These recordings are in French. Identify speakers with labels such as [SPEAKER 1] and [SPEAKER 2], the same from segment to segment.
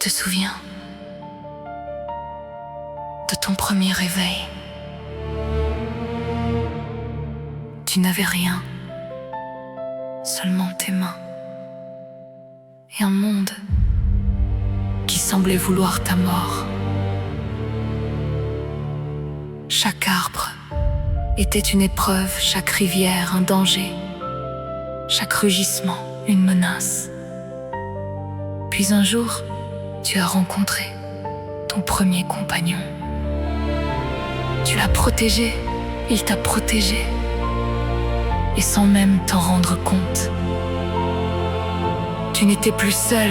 [SPEAKER 1] te souviens de ton premier réveil. Tu n'avais rien, seulement tes mains et un monde qui semblait vouloir ta mort. Chaque arbre était une épreuve, chaque rivière un danger, chaque rugissement une menace. Puis un jour, tu as rencontré ton premier compagnon. Tu l'as protégé, il t'a protégé, et sans même t'en rendre compte. Tu n'étais plus seul,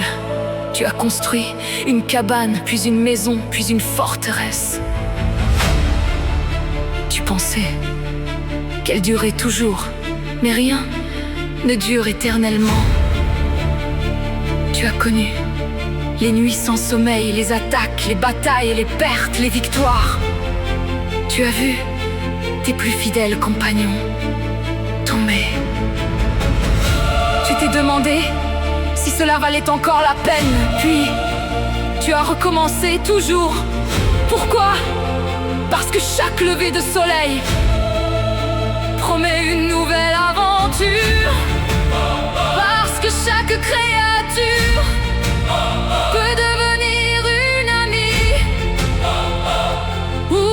[SPEAKER 1] tu as construit une cabane, puis une maison, puis une forteresse. Tu pensais qu'elle durait toujours, mais rien ne dure éternellement. Tu as connu les nuits sans sommeil, les attaques, les batailles, les pertes, les victoires. Tu as vu tes plus fidèles compagnons tomber. Tu t'es demandé si cela valait encore la peine, puis tu as recommencé toujours. Pourquoi? Parce que chaque lever de soleil promet une nouvelle aventure. Parce que chaque créature peut devenir une amie ou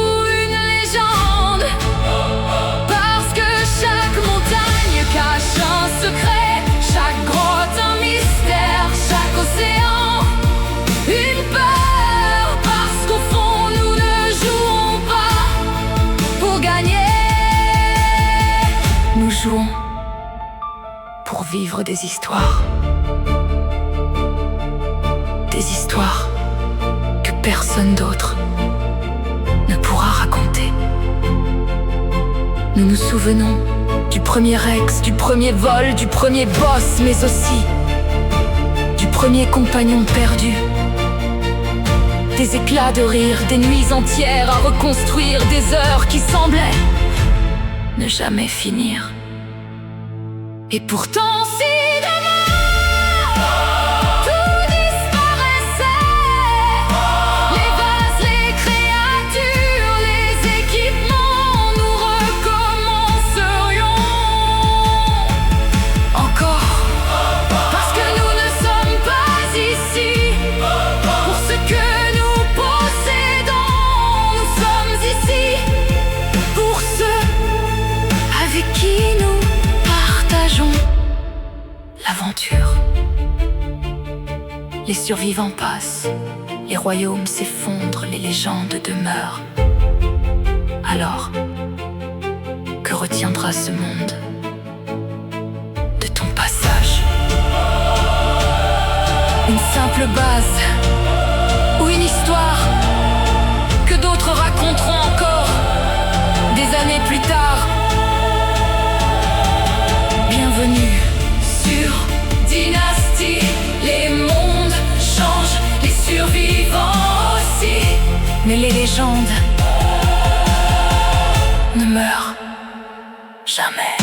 [SPEAKER 1] une légende. Parce que chaque montagne cache un secret, chaque grotte un mystère, chaque océan une peur. Parce qu'au fond nous ne jouons pas pour gagner, nous jouons pour vivre des histoires. Des histoires que personne d'autre ne pourra raconter. Nous nous souvenons du premier ex, du premier vol, du premier boss, mais aussi du premier compagnon perdu. Des éclats de rire, des nuits entières à reconstruire, des heures qui semblaient ne jamais finir. Et pourtant, si demain tout disparaissait, les vases, les créatures, les équipements, nous recommencerions encore. Parce que nous ne sommes pas ici pour ce que nous possédons. Nous sommes ici pour ceux avec qui nous partageons l'aventure. Les survivants passent, les royaumes s'effondrent, les légendes demeurent. Alors, que retiendra ce monde de ton passage? Une simple base ou une histoire que d'autres raconteront encore des années plus tard? Bienvenue sur Dynastie. Les mondes changent, les survivants aussi, mais les légendes ne meurent jamais.